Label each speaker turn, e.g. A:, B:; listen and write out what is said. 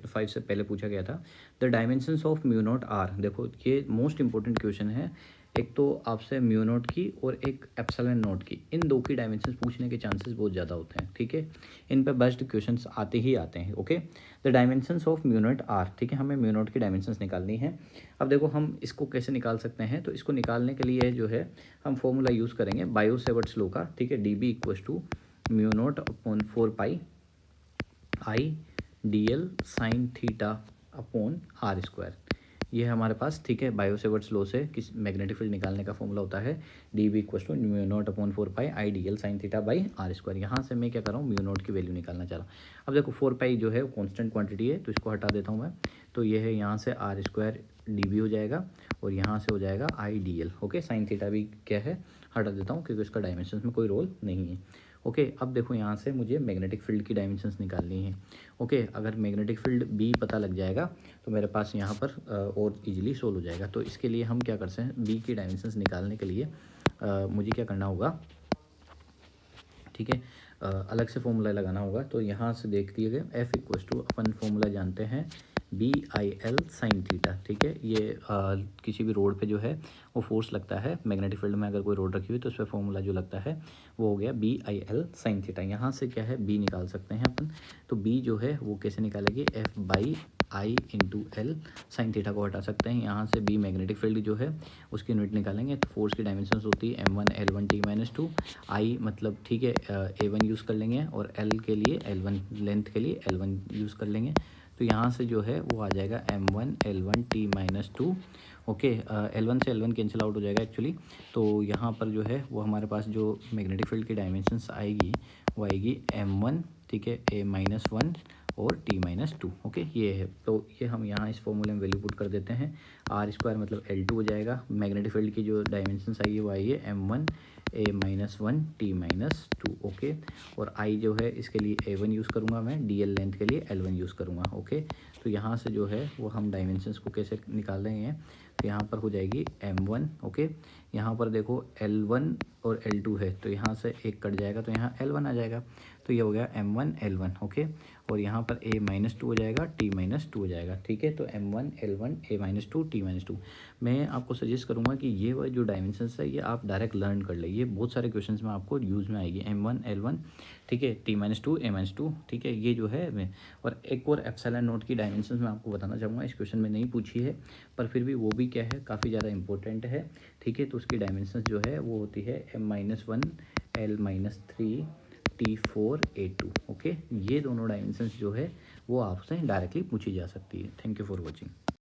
A: 5 से पहले पूछा गया था। The dimensions of mu naught are, देखो ये मोस्ट इंपॉर्टेंट क्वेश्चन है। एक तो आपसे म्यू नॉट की और एक एप्सिलॉन नॉट की, इन दो की डायमेंशंस पूछने के चांसेस बहुत ज़्यादा होते हैं, ठीक है। इन पर बेस्ड क्वेश्चंस आते ही आते हैं, okay. The dimensions of mu naught are, ठीक है, हमें म्यू नॉट की डायमेंशंस निकालनी है। अब देखो हम इसको कैसे निकाल सकते हैं, तो इसको निकालने के लिए जो है हम फॉर्मूला यूज़ करेंगे बायो-सेवर्ट्स लॉ का, ठीक है। D B equals to mu naught upon 4 pi I d l sine theta upon r square, ये है हमारे पास, ठीक है। बायो-सेवर्ट्स लॉ से किस मैग्नेटिक फील्ड निकालने का फॉर्मूला होता है d B equals to mu naught upon 4 pi I d l sine theta by r square. यहाँ से मैं क्या कर रहा हूँ, म्यू नॉट की वैल्यू निकालना चाह रहा हूँ। अब देखो 4 पाई जो है वो कॉन्स्टेंट क्वांटिटी है, तो इसको हटा देता हूँ मैं। तो ये है यहाँ से आर स्क्वायर डी बी हो जाएगा और यहाँ से हो जाएगा आई d L, okay. Sine theta भी क्या है, हटा देता हूँ क्योंकि उसका डायमेंशन में कोई रोल नहीं है, ओके। अब देखो यहाँ से मुझे मैग्नेटिक फील्ड की डायमेंशंस निकालनी है, ओके। अगर मैग्नेटिक फील्ड बी पता लग जाएगा तो मेरे पास यहाँ पर और इजीली सोल्व हो जाएगा। तो इसके लिए हम क्या करते हैं, बी की डायमेंशंस निकालने के लिए मुझे क्या करना होगा, ठीक है, अलग से फॉर्मूला लगाना होगा। तो यहाँ से देख दिए एफ इक्वल्स टू, अपन फॉर्मूला जानते हैं B I l sine theta, ठीक है। ये किसी भी रोड पे जो है वो फोर्स लगता है मैग्नेटिक फील्ड में, अगर कोई रोड रखी हुई तो उस पर फॉर्मूला जो लगता है वो हो गया B I l sine theta. यहाँ से क्या है, बी निकाल सकते हैं अपन। तो बी जो है वो कैसे निकालेंगे, F by I into L sine theta को हटा सकते हैं। यहाँ से बी मैग्नेटिक फील्ड जो है उसकी यूनिट निकालेंगे, तो फोर्स की डायमेंशंस होती है m1 l1 t माइनस 2 आई, मतलब ठीक है a1 यूज़ कर लेंगे और l के लिए l1 लेंथ के लिए l1 यूज़ कर लेंगे। तो यहाँ से जो है वो आ जाएगा m1 l1 t minus 2, okay. l1 से l1 कैंसिल आउट हो जाएगा एक्चुअली। तो यहाँ पर जो है वो हमारे पास जो मैग्नेटिक फील्ड की डायमेंशंस आएगी वो आएगी m1, ठीक है, a माइनस 1 और t माइनस 2, ओके। ये है, तो ये हम यहाँ इस फॉर्मूले में वैल्यू पुट कर देते हैं। आर स्क्वायर मतलब L2 हो जाएगा। मैग्नेटिक फील्ड की जो डायमेंशंस आई है वो आई है m1 a minus 1 t minus 2, okay. और आई जो है इसके लिए a1 यूज़ करूँगा मैं, dl लेंथ के लिए l1 यूज़ करूँगा, ओके। तो यहाँ से जो है वो हम डायमेंशंस को कैसे निकाल रहे हैं, तो यहाँ पर हो जाएगी m1, ओके। यहाँ पर देखो l1 और l2 है, तो यहाँ से एक कट जाएगा तो यहाँ l1 आ जाएगा। तो ये हो गया m1 l1, ओके। और यहाँ पर a माइनस 2 हो जाएगा, t माइनस 2 हो जाएगा, ठीक है। तो m1 l1 a minus 2 t minus 2। मैं आपको सजेस्ट करूँगा कि ये वाली जो डायमेंशंस है ये आप डायरेक्ट लर्न कर ले, ये बहुत सारे क्वेश्चंस में आपको यूज़ में आएगी। m1 l1, ठीक है, t माइनस 2 a माइनस 2, ठीक है, ये जो है मैं। और एक और एप्सिलॉन नॉट की डायमेंशंस मैं आपको बताना चाहूँगा, इस क्वेश्चन में नहीं पूछी है पर फिर भी वो भी क्या है, काफ़ी ज़्यादा इंपॉर्टेंट है, ठीक है। तो उसकी डायमेंशंस जो है वो होती है m minus 1 l minus 3 T4 A2, okay. ये दोनों डायमेंशंस जो है वो आपसे डायरेक्टली पूछी जा सकती है। Thank you for watching.